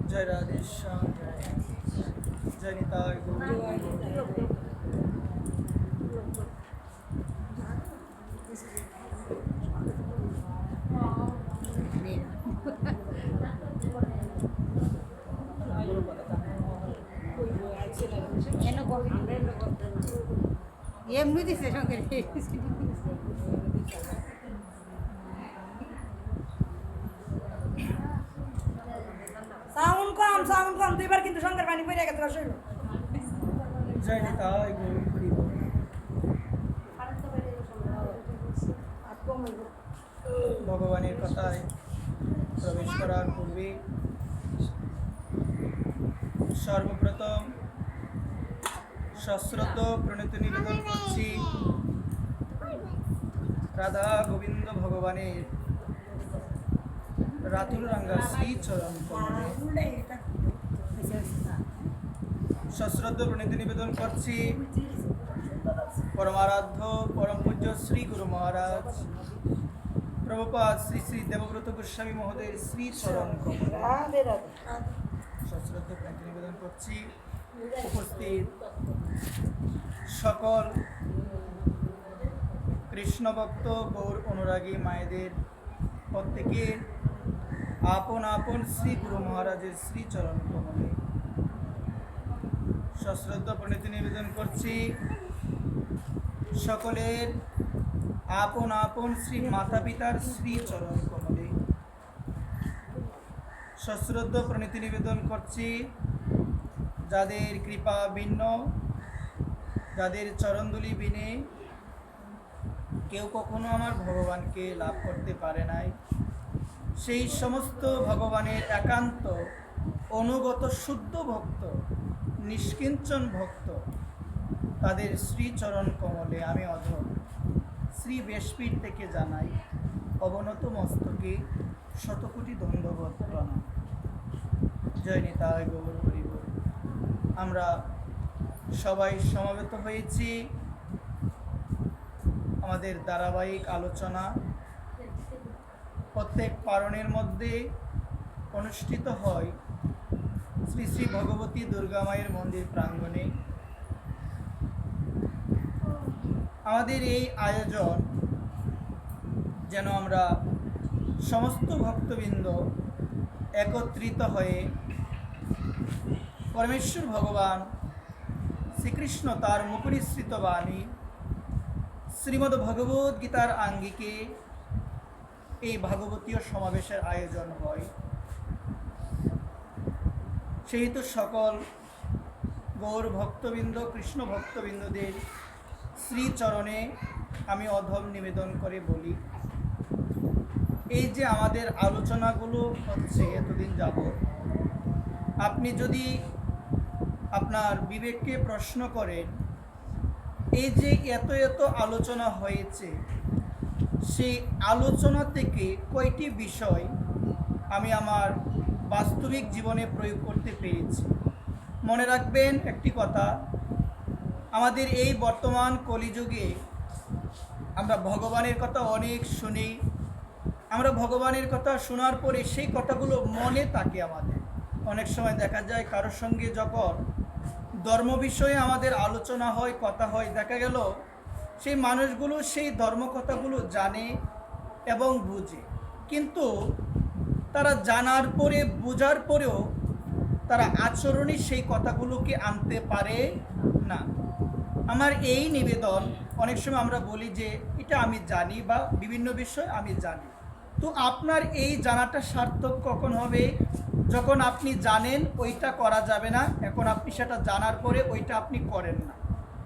जय राधे श्याम जय निताय गौर এমনি দিছে সঙ্গে সাউন্ড কম দুইবার কিন্তু সঙ্গের পানি পড়ে গেছে রসইল जय निताय गौर हरि बोल। ভগবানের কথায় প্রবেশ করার পূর্বে সর্বপ্রথম সশ্রদ্ধ প্রণীত নিবেদন করছি রাধা গোবিন্দ ভগবানের রাতুল রাঙ্গা শ্রীচরণ কমলে সশ্রদ্ধ প্রণীত নিবেদন করছি পরমারাধ্য পরম পূজ্য শ্রী গুরু মহারাজ প্রভুপাদ শ্রী শ্রী দেবব্রত গোস্বামী মহোদয়ের শ্রীচরণ কমলে সশ্রদ্ধ প্রণীত নিবেদন করছি উপস্থিত সকল কৃষ্ণ ভক্ত গৌর অনুরাগী মায়েদের প্রত্যেকে আপন আপন শ্রী গুরু মহারাজের শ্রীচরণ কমলে সশ্রদ্ধ প্রণীতি নিবেদন করছি সকলের আপন আপন শ্রী মাতা পিতার শ্রীচরণ কমলে সশ্রদ্ধ প্রণীতি নিবেদন করছি যাদের কৃপা ভিন্ন যাদের চরণদুলি বিনে কেউ কখনো আমার ভগবানকে লাভ করতে পারে নাই, সেই সমস্ত ভগবানের একান্ত অনুগত শুদ্ধ ভক্ত নিষ্কিঞ্চন ভক্ত তাদের শ্রীচরণ কমলে আমি অধম শ্রী বেশপীঠ থেকে জানাই অবনত মস্তকে শতকোটি দণ্ডবত প্রণাম। জয় নিতাই গৌর হরি বল। আমরা সবাই সমবেত হয়েছি আমাদের ধারাবাহিক আলোচনা প্রত্যেক পারণের মধ্যে অনুষ্ঠিত হয় শ্রী শ্রী ভগবতী দুর্গা মায়ের মন্দির প্রাঙ্গণে। আমাদের এই আয়োজন যেন আমরা সমস্ত ভক্তবৃন্দ একত্রিত হয়ে পরমেশ্বর ভগবান শ্রীকৃষ্ণ তার মুখনিসৃত বাণী শ্রীমদ্ ভগবদ্ গীতার আঙ্গিকে এই ভাগবতীয় সমাবেশের আয়োজন হয়। সেহেতু সকল গৌর ভক্তবৃন্দ কৃষ্ণ ভক্তবৃন্দদের শ্রীচরণে আমি অধম নিবেদন করে বলি, এই যে আমাদের আলোচনাগুলো হচ্ছে এতদিন যাবৎ, আপনি যদি আপনার বিবেককে প্রশ্ন করেন এই যে এত এত আলোচনা হয়েছে, সেই আলোচনা থেকে কয়টি বিষয় আমি আমার বাস্তবিক জীবনে প্রয়োগ করতে পেরেছি। মনে রাখবেন একটি কথা, আমাদের এই বর্তমান কলিযুগে আমরা ভগবানের কথা অনেক শুনি, আমরা ভগবানের কথা শোনার পরে সেই কথাগুলো মনে থাকে আমাদের। অনেক সময় দেখা যায় কারোর সঙ্গে যখন ধর্ম বিষয়ে আমাদের আলোচনা হয় কথা হয়, দেখা গেল সেই মানুষগুলো সেই ধর্ম কথাগুলো জানে এবং বুঝে, কিন্তু তারা জানার পরে বোঝার পরেও তারা আচরণে সেই কথাগুলোকে আনতে পারে না। আমার এই নিবেদন, অনেক সময় আমরা বলি যে এটা আমি জানি বা বিভিন্ন বিষয় আমি জানি, তো আপনার এই জানাটা সার্থক কখন হবে? যখন আপনি জানেন ওইটা করা যাবে না, এখন আপনি সেটা জানার পরে ওইটা আপনি করেন না।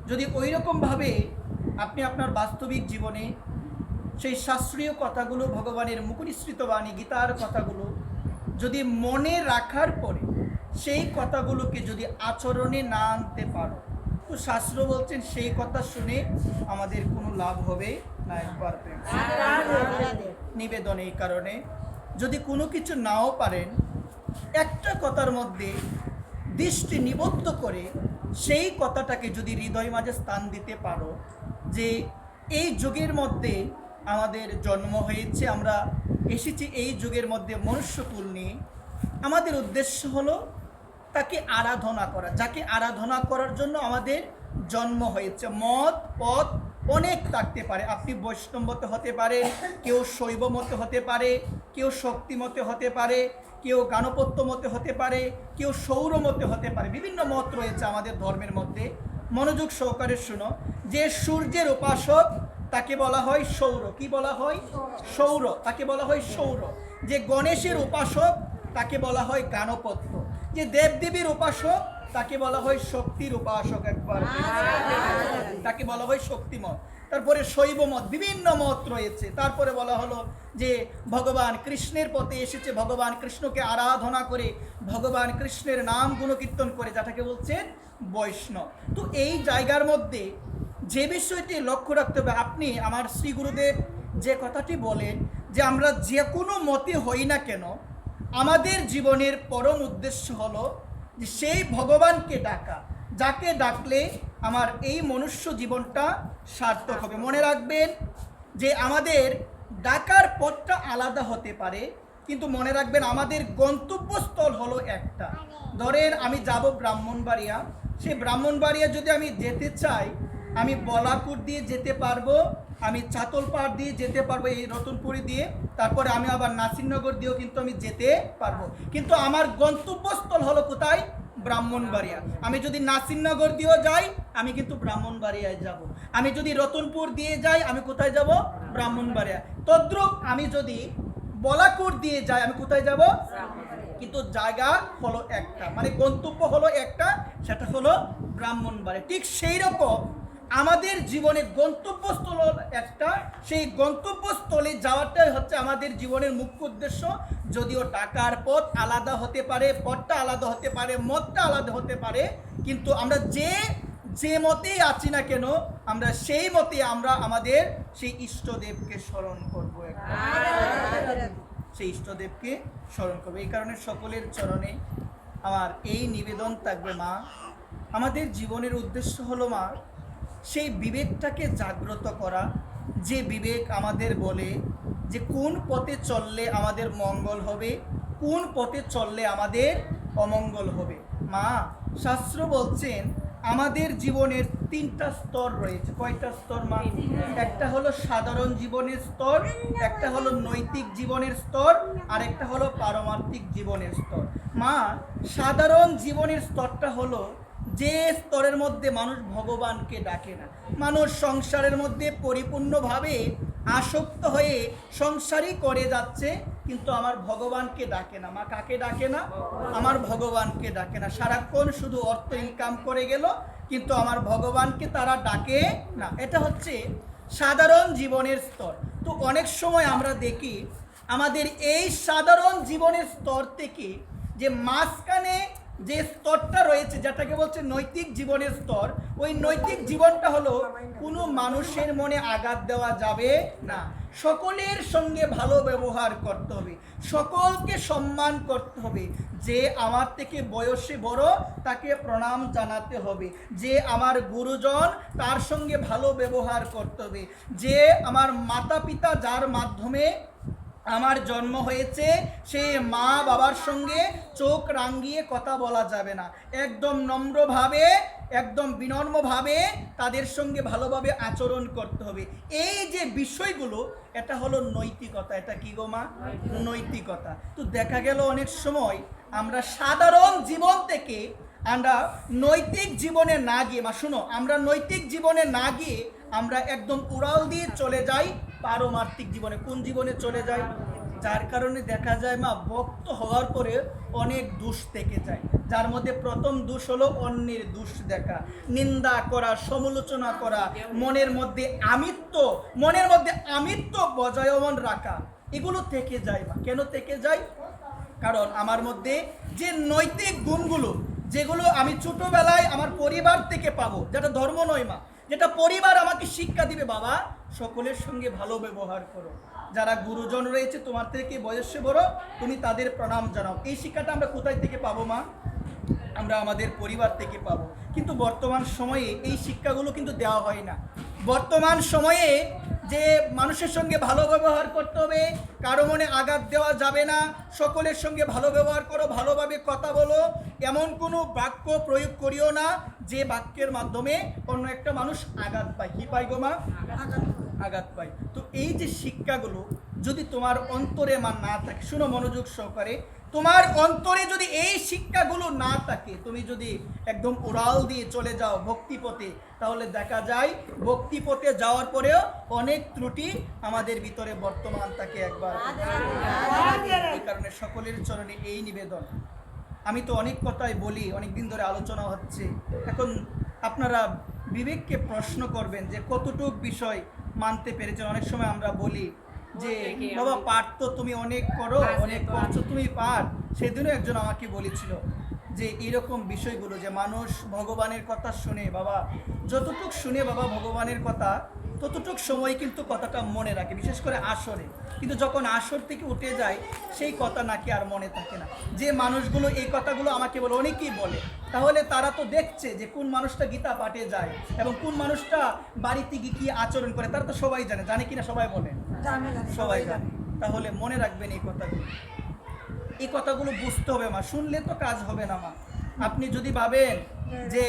যদি ওই রকমভাবে আপনি আপনার বাস্তবিক জীবনে সেই শাস্ত্রীয় কথাগুলো ভগবানের মুখনিসৃত বাণী গীতার কথাগুলো যদি মনে রাখার পরে সেই কথাগুলোকে যদি আচরণে না আনতে পারো, তো শাস্ত্র বলছেন সেই কথা শুনে আমাদের কোনো লাভ হবে না। একবার নিবেদন এই কারণে, যদি কোনো কিছু নাও পারেন, একটা কথার মধ্যে দৃষ্টি নিবদ্ধ করে সেই কথাটাকে যদি হৃদয় মাঝে স্থান দিতে পারো, যে এই যুগের মধ্যে আমাদের জন্ম হয়েছে, আমরা এসেছি এই যুগের মধ্যে মনুষ্যকুল নিয়ে। আমাদের উদ্দেশ্য হলো তাকে আরাধনা করা, যাকে আরাধনা করার জন্য আমাদের জন্ম হয়েছে। মত পথ অনেক থাকতে পারে, আপনি বৈষ্ণব মতে হতে পারে, কেউ শৈব মতে হতে পারে, কেউ শক্তি মতে হতে পারে, কেউ গাণপত্য মতে হতে পারে, কেউ সৌর মতে হতে পারে, বিভিন্ন মত রয়েছে আমাদের ধর্মের মধ্যে। মনোযোগ সহকারে শুনো, যে সূর্যের উপাসক তাকে বলা হয় সৌর। কি বলা হয়? সৌর। তাকে বলা হয় সৌর। যে গণেশের উপাসক তাকে বলা হয় গাণপত্য। যে দেবদেবীর উপাসক তাকে বলা হয় শক্তির উপাসক। একবার তাকে বলা হয় শক্তিমত। তারপরে শৈব মত, বিভিন্ন মত রয়েছে। তারপরে বলা হলো যে ভগবান কৃষ্ণের পথে এসেছে, ভগবান কৃষ্ণকে আরাধনা করে, ভগবান কৃষ্ণের নাম গুণকীর্তন করে, যাটাকে বলছেন বৈষ্ণব। তো এই জায়গার মধ্যে যে বিষয়টি লক্ষ্য রাখতে হবে, আপনি আমার শ্রী গুরুদেব যে কথাটি বলেন যে আমরা যে কোনো মতে হই না কেন, আমাদের জীবনের পরম উদ্দেশ্য হলো যে সেই ভগবানকে ডাকা, যাকে ডাকলে আমার এই মনুষ্য জীবনটা সার্থক হবে। মনে রাখবেন যে আমাদের ডাকার পথটা আলাদা হতে পারে, কিন্তু মনে রাখবেন আমাদের গন্তব্যস্থল হলো একটা। ধরেন আমি যাব ব্রাহ্মণবাড়িয়া, সেই ব্রাহ্মণবাড়িয়া যদি আমি যেতে চাই, আমি বলাকুর দিয়ে যেতে পারবো, আমি চাতলপাড় দিয়ে যেতে পারবো, এই রতনপুরি দিয়ে, তারপরে আমি আবার নাসিরনগর দিয়েও কিন্তু আমি যেতে পারবো। কিন্তু আমার গন্তব্যস্থল হলো কোথায়? ব্রাহ্মণবাড়িয়া। আমি যদি নাসিরনগর দিয়েও যাই, আমি কিন্তু ব্রাহ্মণবাড়িয়ায় যাব। আমি যদি রতনপুর দিয়ে যাই, আমি কোথায় যাব? ব্রাহ্মণবাড়িয়া। তদ্রূপ আমি যদি বলাকুর দিয়ে যাই, আমি কোথায় যাব? কিন্তু জায়গা হলো একটা, মানে গন্তব্য হলো একটা, সেটা হলো ব্রাহ্মণবাড়িয়া। ঠিক সেই রকম আমাদের জীবনে গন্তব্যস্থল একটা, সেই গন্তব্যস্থলে যাওয়াটাই হচ্ছে আমাদের জীবনের মুখ্য উদ্দেশ্য। যদিও টাকার পথ আলাদা হতে পারে, পথটা আলাদা হতে পারে, মতটা আলাদা হতে পারে, কিন্তু আমরা যে মতেই আছি না কেন, আমরা সেই মতে আমরা আমাদের সেই ইষ্টদেবকে স্মরণ করবো। সেই ইষ্টদেবকে স্মরণ করবো। এই কারণে সকলের চরণে আমার এই নিবেদন থাকবে, মা আমাদের জীবনের উদ্দেশ্য হলো মা সেই বিবেকটাকে জাগ্রত করা, যে বিবেক আমাদের বলে যে কোন পথে চললে আমাদের মঙ্গল হবে, কোন পথে চললে আমাদের অমঙ্গল হবে। মা শাস্ত্র বলছেন আমাদের জীবনের 3টা স্তর রয়েছে। কয়টা স্তর মা? একটা হলো সাধারণ জীবনের স্তর, একটা হলো নৈতিক জীবনের স্তর, আর একটা হলো পারমার্থিক জীবনের স্তর। মা সাধারণ জীবনের স্তরটা হলো যে স্তরের মধ্যে মানুষ ভগবানকে ডাকে না, মানুষ সংসারের মধ্যে পরিপূর্ণভাবে আসক্ত হয়ে সংসারই করে যাচ্ছে, কিন্তু আমার ভগবানকে ডাকে না। মা কাকে ডাকে না? আমার ভগবানকে ডাকে না। সারাক্ষণ শুধু অর্থ ইনকাম করে গেল, কিন্তু আমার ভগবানকে তারা ডাকে না। এটা হচ্ছে সাধারণ জীবনের স্তর। তো অনেক সময় আমরা দেখি আমাদের এই সাধারণ জীবনের স্তর থেকে যে মাঝখানে যে স্তরটা রয়েছে, যেটাকে বলছে নৈতিক জীবনের স্তর, ওই নৈতিক জীবনটা হলো কোনো মানুষের মনে আঘাত দেওয়া যাবে না, সকলের সঙ্গে ভালো ব্যবহার করতে হবে, সকলকে সম্মান করতে হবে, যে আমার থেকে বয়সে বড় তাকে প্রণাম জানাতে হবে, যে আমার গুরুজন তার সঙ্গে ভালো ব্যবহার করতে হবে, যে আমার মাতা পিতা যার মাধ্যমে আমার জন্ম হয়েছে সেই মা বাবার সঙ্গে চোখ রাঙিয়ে কথা বলা যাবে না, একদম নম্রভাবে, একদম বিনম্রভাবে তাদের সঙ্গে ভালোভাবে আচরণ করতে হবে। এই যে বিষয়গুলো, এটা হলো নৈতিকতা। এটা কি গো মা? নৈতিকতা। তো দেখা গেল অনেক সময় আমরা সাধারণ জীবন থেকে আমরা নৈতিক জীবনে না গিয়ে, মা শুনো, আমরা নৈতিক জীবনে না গিয়ে আমরা একদম উড়াল দিয়ে চলে যাই পারমার্থিক জীবনে। কোন জীবনে চলে যাই? যার কারণে দেখা যায় মা ভক্ত হওয়ার পরে অনেক দোষ থেকে যায়, যার মধ্যে প্রথম দোষ হলো অন্যের দোষ দেখা, নিন্দা করা, সমালোচনা করা, মনের মধ্যে আমিত্ব বজায়মান রাখা, এগুলো থেকে যায় মা। কেন থেকে যায়? কারণ আমার মধ্যে যে নৈতিক গুণগুলো, যেগুলো আমি ছোটবেলায় আমার পরিবার থেকে পাবো, যেটা ধর্ম নয় মা, যেটা পরিবার আমাকে শিক্ষা দিবে, বাবা সকলের সঙ্গে ভালো ব্যবহার করো, যারা গুরুজন রয়েছে তোমার থেকে বয়সে বড়, তুমি তাদের প্রণাম জানাও। এই শিক্ষাটা আমরা কোথায় থেকে পাবো মা? আমরা আমাদের পরিবার থেকে পাবো। কিন্তু বর্তমান সময়ে এই শিক্ষাগুলো কিন্তু দেওয়া হয় না। বর্তমান সময়ে যে মানুষের সঙ্গে ভালো ব্যবহার করতে হবে, কারো মনে আঘাত দেওয়া যাবে না, সকলের সঙ্গে ভালো ব্যবহার করো, ভালোভাবে কথা বলো, এমন কোনো বাক্য প্রয়োগ করিও না যে বাক্যের মাধ্যমে অন্য একটা মানুষ আঘাত পায়। কি পায় গো মা? আঘাত পায়। তো এই যে শিক্ষাগুলো যদি তোমার অন্তরে মা না থাকে, শুনো মনোযোগ সহকারে, তোমার অন্তরে যদি এই শিক্ষাগুলো না থাকে, তুমি যদি একদম উড়াল দিয়ে চলে যাও ভক্তিপথে, তাহলে দেখা যায় ভক্তিপথে যাওয়ার পরেও অনেক ত্রুটি আমাদের ভিতরে বর্তমান থাকে একবার। এই কারণে সকলের চরণে এই নিবেদন। আমি তো অনেক কথাই বলি, অনেক দিন ধরে আলোচনা হচ্ছে, এখন আপনারা বিবেককে প্রশ্ন করবেন যে কতটুক বিষয় মানতে পেরেছেন। অনেক সময় আমরা বলি যে বাবা পাঠ তো তুমি অনেক করো, অনেক করছো তুমি পাঠ। সেদিনও একজন আমাকে বলেছিল যে এরকম বিষয়গুলো, যে মানুষ ভগবানের কথা শুনে, বাবা যতটুক শুনে বাবা ভগবানের কথা, ততটুক সময় কিন্তু কথাটা মনে রাখে, বিশেষ করে আসরে। কিন্তু যখন আসর থেকে উঠে যায় সেই কথা নাকি আর মনে থাকে না। যে মানুষগুলো এই কথাগুলো আমাকে বলে, অনেকেই বলে, তাহলে তারা তো দেখছে যে কোন মানুষটা গীতা পাঠে যায় এবং কোন মানুষটা বাড়িতে গিয়ে কী আচরণ করে, তারা তো সবাই জানে। জানে কিনা সবাই বলে? সবাই জানে। তাহলে মনে রাখবেন এই কথাগুলো, এই কথাগুলো বুঝতে হবে মা, শুনলে তো কাজ হবে না মা। আপনি যদি ভাবেন যে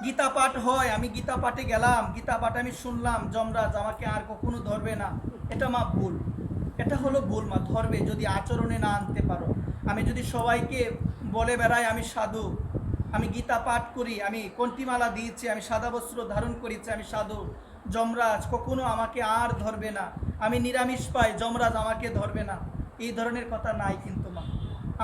গীতা পাঠ হয়, আমি গীতা পাঠে গেলাম, গীতা পাঠ আমি শুনলাম, যমরাজ আমাকে আর কখনো ধরবে না, এটা মা ভুল। এটা হলো ভুল মা, ধরবে যদি আচরণে না আনতে পারো। আমি যদি সবাইকে বলে বেড়াই আমি সাধু, আমি গীতা পাঠ করি, আমি কণ্ঠিমালা দিয়েছি, আমি সাদা বস্ত্র ধারণ করেছি, আমি সাধু, যমরাজ কখনো আমাকে আর ধরবে না, আমি নিরামিষ পাই, যমরাজ আমাকে ধরবে না, এই ধরনের কথা নাই কিন্তু মা।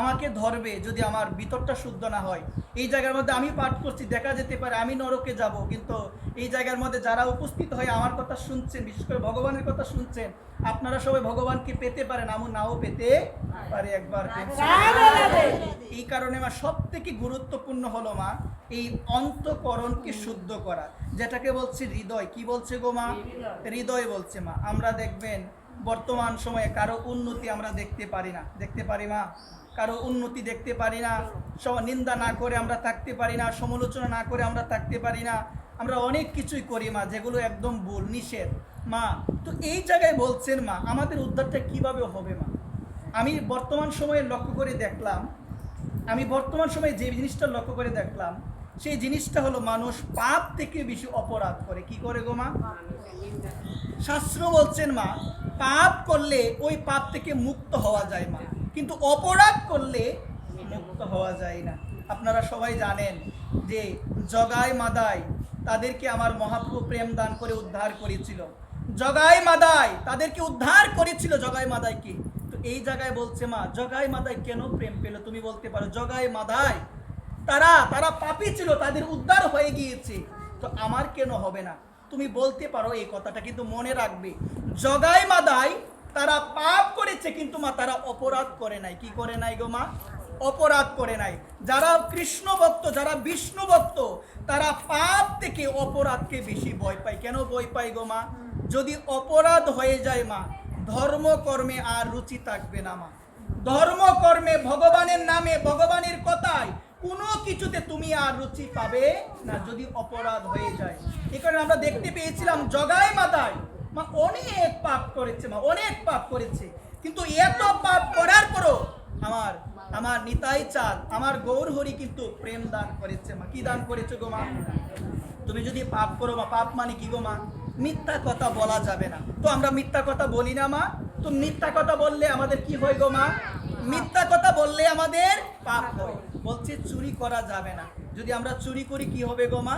আমাকে ধরবে যদি আমার ভিতরটা শুদ্ধ না হয়। এই জায়গার মধ্যে আমি পাঠ করছি, দেখা যেতে পারে আমি নরকে যাব, কিন্তু এই জায়গার মধ্যে যারা উপস্থিত হয়ে আমার কথা শুনছেন, বিশেষ করে ভগবানের কথা শুনছেন, আপনারা সবাই ভগবানকে পেতে পারেন, আমি নাও পেতে পারে একবার। এই কারণে মা সব থেকে গুরুত্বপূর্ণ হলো মা এই অন্তঃকরণকে শুদ্ধ করা, যেটাকে বলছে হৃদয়। কি বলছে গো মা? হৃদয় বলছে মা। আমরা দেখবেন বর্তমান সময়ে কারো উন্নতি আমরা দেখতে পারি না, দেখতে পারি মা? কারো উন্নতি দেখতে পারি না, নিন্দা না করে আমরা থাকতে পারি না, সমালোচনা না করে আমরা থাকতে পারি না। আমরা অনেক কিছুই করি মা, যেগুলো একদম ভুল, নিষেধ মা। তো এই জায়গায় বলছেন মা আমাদের উদ্ধারটা কিভাবে হবে মা? আমি বর্তমান সময়ে লক্ষ্য করে দেখলাম, আমি বর্তমান সময়ে যে জিনিসটা লক্ষ্য করে দেখলাম, সেই জিনিসটা হলো মানুষ পাপ থেকে বেশি অপরাধ করে। কি করে গো মা? শাস্ত্র বলছেন মা পাপ করলে ওই পাপ থেকে মুক্ত হওয়া যায় মা, কিন্তু অপরাধ করলে মুক্ত হওয়া যায় না। আপনারা সবাই জানেন যে জগাই মাদাই তাদেরকে আমার মহাপ্রভু প্রেম দান করে উদ্ধার করেছিল। জগাই মাদাই তাদেরকে উদ্ধার করেছিল, জগাই মাদাইকে। তো এই জায়গায় বলছে মা জগাই মাদাই কেন প্রেম পেল? তুমি বলতে পারো জগাই মাদাই তারা পাপী ছিল, তাদের উদ্ধার হয়ে গিয়েছে, তো আমার কেন হবে না? তুমি বলতে পারো এই কথাটা, কিন্তু মনে রাখবে জগাই মাদাই তারা পাপ করেছে, কিন্তু মা তারা অপরাধ করে নাই। কি করে নাই গো মা? অপরাধ করে নাই। যারা কৃষ্ণ ভক্ত, যারা বিষ্ণু ভক্ত, তারা পাপ থেকে অপরাধকে বেশি ভয় পায়। কেন ভয় পায় গো মা? যদি অপরাধ হয়ে যায় মা, ধর্মকর্মে আর রুচি থাকবে না মা। ধর্মকর্মে ভগবানের নামে, ভগবানের কথায় কোনো কিছুতে তুমি আর রুচি পাবে না যদি অপরাধ হয়ে যায়। এই কারণে আমরা দেখতে পেয়েছিলাম জগাই মাদাই মা অনেক পাপ করেছে, মা অনেক পাপ করেছে, কিন্তু এত পাপ করার পরও আমার নিতাই চাঁদ, আমার গৌর হরি কিন্তু প্রেম দান করেছে মা। কি দান করেছে গো মা? তুমি যদি পাপ করো মা, পাপ মানে কি গো মা? মিথ্যা কথা বলা যাবে না। তো আমরা মিথ্যা কথা বলি না মা? তো মিথ্যা কথা বললে আমাদের কি হয় গো মা? মিথ্যা কথা বললে আমাদের পাপ হয়। বলছে চুরি করা যাবে না, যদি আমরা চুরি করি কি হবে গো মা?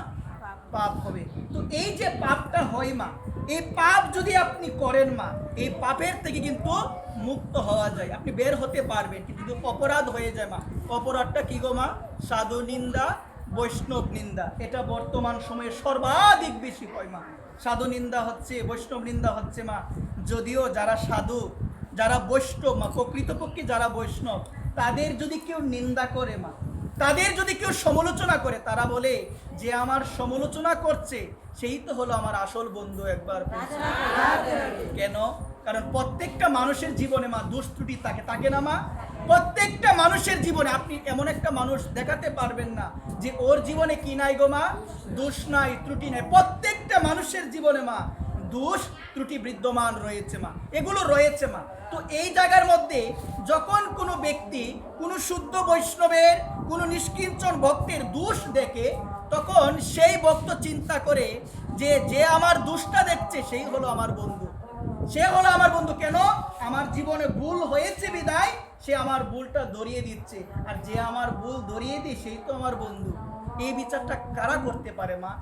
পাপ হবে। তো এই যে পাপটা হয় মা, এই পাপ যদি আপনি করেন মা, এই পাপের থেকে কিন্তু মুক্ত হওয়া যায়, আপনি বের হতে পারবেন। কিন্তু যদি অপরাধ হয়ে যায় মা, অপরাধটা কি গো মা? সাধু নিন্দা, বৈষ্ণব নিন্দা, এটা বর্তমান সময়ে সর্বাধিক বেশি হয় মা। সাধু নিন্দা হচ্ছে, বৈষ্ণব নিন্দা হচ্ছে মা। যদিও যারা সাধু, যারা বৈষ্ণব মা, প্রকৃতপক্ষে যারা বৈষ্ণব, তাদের যদি কেউ নিন্দা করে মা, তাদের যদি কেউ সমালোচনা করে, তারা বলে যে আমার সমালোচনা করছে সেই তো হলো আমার আসল বন্ধু। একবার কেন? কারণ প্রত্যেকটা মানুষের জীবনে মা দোষ ত্রুটি থাকে না মা? প্রত্যেকটা মানুষের জীবনে আপনি এমন একটা মানুষ দেখাতে পারবেন না যে ওর জীবনে কি নাই গো মা, দোষ নাই, ত্রুটি নাই। প্রত্যেকটা মানুষের জীবনে মা দোষ ত্রুটি বিদ্যমান রয়েছে মা, এগুলো রয়েছে মা। তো এই জায়গার মধ্যে যখন কোনো ব্যক্তি কোনো শুদ্ধ বৈষ্ণবের, কোনো নিষ্কিঞ্চন ভক্তের দোষ দেখে, তখন সেই ভক্ত চিন্তা করে যে যে আমার দোষটা দেখছে সেই হলো আমার বন্ধু, সে হলো আমার বন্ধু। কেন? আমার জীবনে ভুল হয়েছে বিদায় সে আমার ভুলটা ধরিয়ে দিচ্ছে, আর যে আমার ভুল ধরিয়ে দিই সেই তো আমার বন্ধু। এই বিচারটা কারা করতে পারে মা?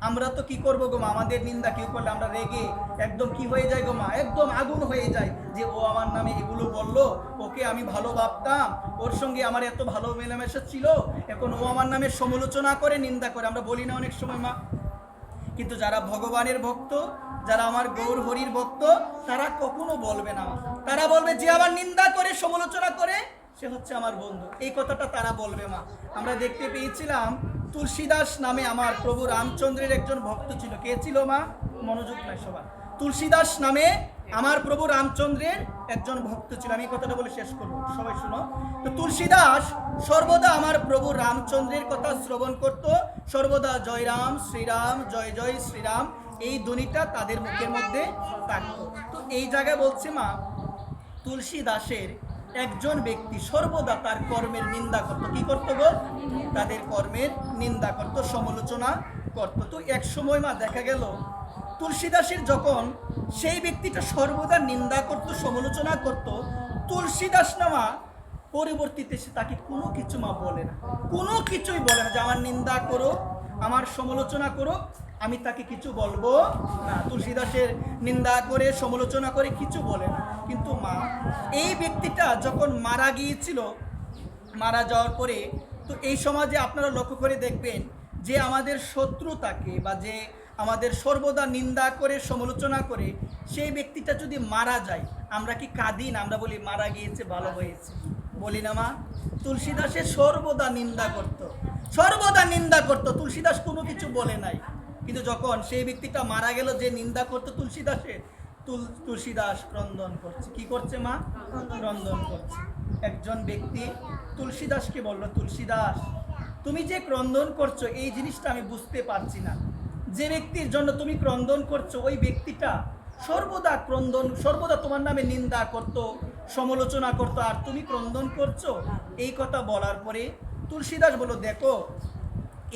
আমরা তো কি করবো গো মা, আমাদের নিন্দা কেউ করলে আমরা রেগে একদম কি হয়ে যায় গো মা, একদম আগুন হয়ে যায় যে ও আমার নামে এগুলো বললো, ওকে আমি ভালো ভাবতাম, ওর সঙ্গে আমার এত ভালো মেলামেশা ছিল, এখন ও আমার নামে সমালোচনা করে, নিন্দা করে। আমরা বলি না অনেক সময় মা? কিন্তু যারা ভগবানের ভক্ত, যারা আমার গৌর হরির ভক্ত, তারা কখনো বলবে না। তারা বলবে যে আমার নিন্দা করে, সমালোচনা করে, সে হচ্ছে আমার বন্ধু। এই কথাটা তারা বলবে মা। আমরা দেখতে পেয়েছিলাম তুলসীদাস নামে আমার প্রভু রামচন্দ্রের একজন ভক্ত ছিল। কে ছিল মা? মনোযোগ নাই সবার। তুলসীদাস নামে আমার প্রভু রামচন্দ্রের একজন ভক্ত ছিল। আমি এই কথাটা বলে শেষ করবো, সবাই শুনো। তো তুলসীদাস সর্বদা আমার প্রভু রামচন্দ্রের কথা শ্রবণ করত, সর্বদা জয় রাম শ্রীরাম, জয় জয় শ্রীরাম, এই ধ্বনিটা তাদের মুখের মধ্যে থাকতো। তো এই জায়গায় বলছে মা, তুলসীদাসের একজন ব্যক্তি সর্বদা তার কর্মের নিন্দা করত। কি করতো গো? তাদের কর্মের নিন্দা করত, সমালোচনা করত। তো এক সময় মা দেখা গেল তুলসীদাসের যখন সেই ব্যক্তিটা সর্বদা নিন্দা করত, সমালোচনা করত, তুলসীদাস না মা পরবর্তীতে সে তাকে কোনো কিছু মা বলে না, কোনো কিছুই বলে না যে আমার নিন্দা করো, আমার সমালোচনা করো, আমি তাকে কিছু বলবো না। তুলসীদাসের নিন্দা করে, সমালোচনা করে কিছু বলে না। কিন্তু মা এই ব্যক্তিটা যখন মারা গিয়েছিল, মারা যাওয়ার পরে, তো এই সমাজে আপনারা লক্ষ্য করে দেখবেন যে আমাদের শত্রু থাকে বা যে আমাদের সর্বদা নিন্দা করে, সমালোচনা করে, সেই ব্যক্তিটা যদি মারা যায়, আমরা কি কাঁদি না? আমরা বলি মারা গিয়েছে, ভালো হয়েছে, বলি না মা? তুলসীদাসের সর্বদা নিন্দা করত, সর্বদা নিন্দা করত, তুলসীদাস কোনো কিছু বলে নাই। কিন্তু যখন সেই ব্যক্তিটা মারা গেল, যে নিন্দা করতো তুলসীদাসের, তুলসীদাস ক্রন্দন করছে। কি করছে মা? ক্রন্দন করছে। একজন ব্যক্তি তুলসীদাসকে বলল, তুলসীদাস তুমি যে ক্রন্দন করছো এই জিনিসটা আমি বুঝতে পারছি না। যে ব্যক্তির জন্য তুমি ক্রন্দন করছো ওই ব্যক্তিটা সর্বদা ক্রন্দন, সর্বদা তোমার নামে নিন্দা করতো, সমালোচনা করতো, আর তুমি ক্রন্দন করছো। এই কথা বলার পরে তুলসীদাস বলল, দেখো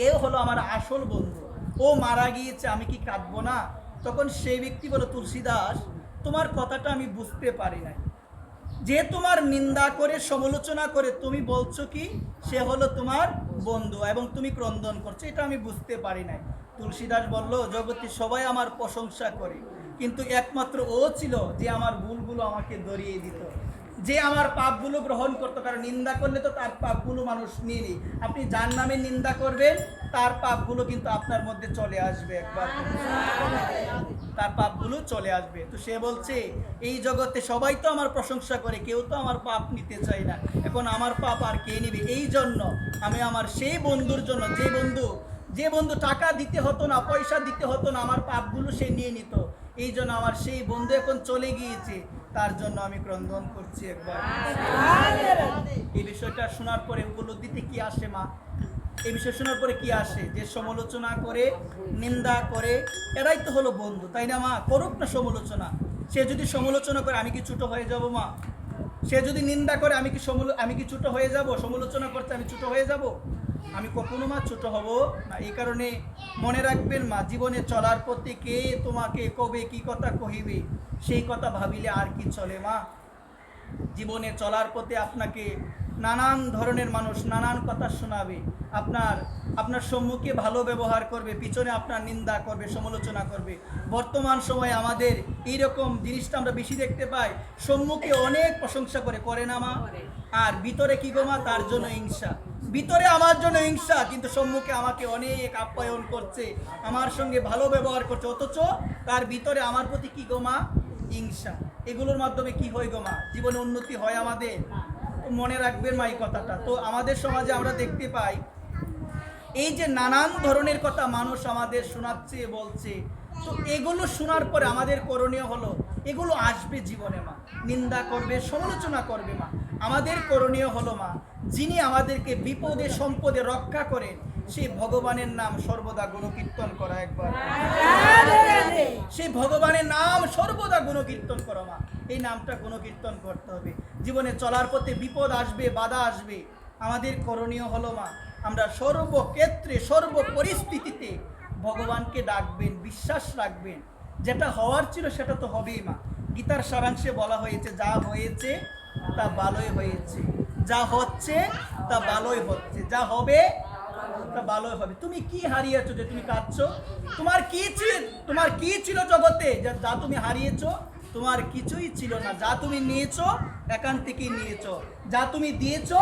এ হলো আমার আসল বন্ধু, ও মারা গিয়েছে, আমি কি কাঁদবো না? তখন সেই ব্যক্তি বলল, তুলসীদাস তোমার কথাটা আমি বুঝতে পারি নাই। যে তোমার নিন্দা করে, সমালোচনা করে তুমি বলছো কি সে হলো তোমার বন্ধু এবং তুমি ক্রন্দন করছো, এটা আমি বুঝতে পারি নাই। তুলসীদাস বলল, জগতে সবাই আমার প্রশংসা করে, কিন্তু একমাত্র ও ছিল যে আমার ভুলগুলো আমাকে ধরিয়ে দিত, যে আমার পাপগুলো গ্রহণ করতো। কারণ নিন্দা করলে তো তার পাপগুলো মানুষ নিয়ে নেই। আপনি যার নামে নিন্দা করবেন তার পাপগুলো কিন্তু আপনার মধ্যে চলে আসবে, একবার তার পাপগুলো চলে আসবে। তো সে বলছে, এই জগতে সবাই তো আমার প্রশংসা করে, কেউ তো আমার পাপ নিতে চায় না, এখন আমার পাপ আর কে নেবে? এই জন্য আমি আমার সেই বন্ধুর জন্য, যে বন্ধু টাকা দিতে হতো না, পয়সা দিতে হতো না, আমার পাপগুলো সে নিয়ে নিত, এই জন্য আমার সেই বন্ধু এখন চলে গিয়েছে, তার জন্য আমি ক্রন্দন করছি। একবার এই বিষয়টা শোনার পরে উপলব্ধিতে কি আসে মা? এই বিষয় শোনার পরে কি আসে? যে সমালোচনা করে, নিন্দা করে, এরাই তো হলো বন্ধু, তাই না মা? করুক না সমালোচনা। সে যদি সমালোচনা করে আমি কি ছোট হয়ে যাব মা? সে যদি নিন্দা করে আমি কি ছোট হয়ে যাব? সমালোচনা করতে আমি ছোট হয়ে যাব? আমি কখনো মা ছোট হব না। এই কারণে মনে রাখবেন মা, জীবনে চলার পথে কে তোমাকে কবে কি কথা কহিবে সেই কথা ভাবিলে আর কি চলে মা? জীবনে চলার পথে আপনাকে নানান ধরনের মানুষ নানান কথা শোনাবে, আপনার সম্মুখে ভালো ব্যবহার করবে, পিছনে আপনার নিন্দা করবে, সমালোচনা করবে। বর্তমান সময়ে আমাদের এইরকম জিনিসটা আমরা বেশি দেখতে পাই, সম্মুখে অনেক প্রশংসা করে না মা? আর ভিতরে কি গো মা? তার জন্য হিংসা। ভিতরে আমার জন্য হিংসা, কিন্তু সম্মুখে আমাকে অনেক আপ্যায়ন করছে, আমার সঙ্গে ভালো ব্যবহার করছে, অথচ তার ভিতরে আমার প্রতি কি গো মা? হিংসা। এগুলোর মাধ্যমে কি হয় গো মা? জীবনে উন্নতি হয় আমাদের? মনে রাখবেন মা এই কথাটা। তো আমাদের সমাজে আমরা দেখতে পাই এই যে নানান ধরনের কথা মানুষ আমাদের শোনাচ্ছে, বলছে, তো এগুলো শোনার পরে আমাদের করণীয় হলো, এগুলো আসবে জীবনে মা, নিন্দা করবে, সমালোচনা করবে মা, আমাদের করণীয় হলো মা, যিনি আমাদেরকে বিপদে সম্পদে রক্ষা করেন সেই ভগবানের নাম সর্বদা গুণকীর্তন করা। একবার সেই ভগবানের নাম সর্বদা গুণকীর্তন করো মা, এই নামটা গুণকীর্তন করতে হবে। জীবনে চলার পথে বিপদ আসবে, বাধা আসবে, আমাদের করণীয় হলো মা, আমরা সর্বক্ষেত্রে সর্ব পরিস্থিতিতে ভগবানকে ডাকবেন, বিশ্বাস রাখবেন, যেটা হওয়ার ছিল সেটা তো হবেই মা। গীতার সারাংশে বলা হয়েছে, যা হয়েছে তা ভালোই হয়েছে, যা হচ্ছে তা ভালোই হচ্ছে, যা হবে তা ভালোই হবে। তুমি কি হারিয়েছো যে তুমি কাঁদছো? তোমার কি ছিল জগতে যা তুমি হারিয়েছো? তোমার কিছুই ছিল না। যা তুমি নিয়েছো এখান থেকেই নিয়েছো, যা তুমি দিয়েছো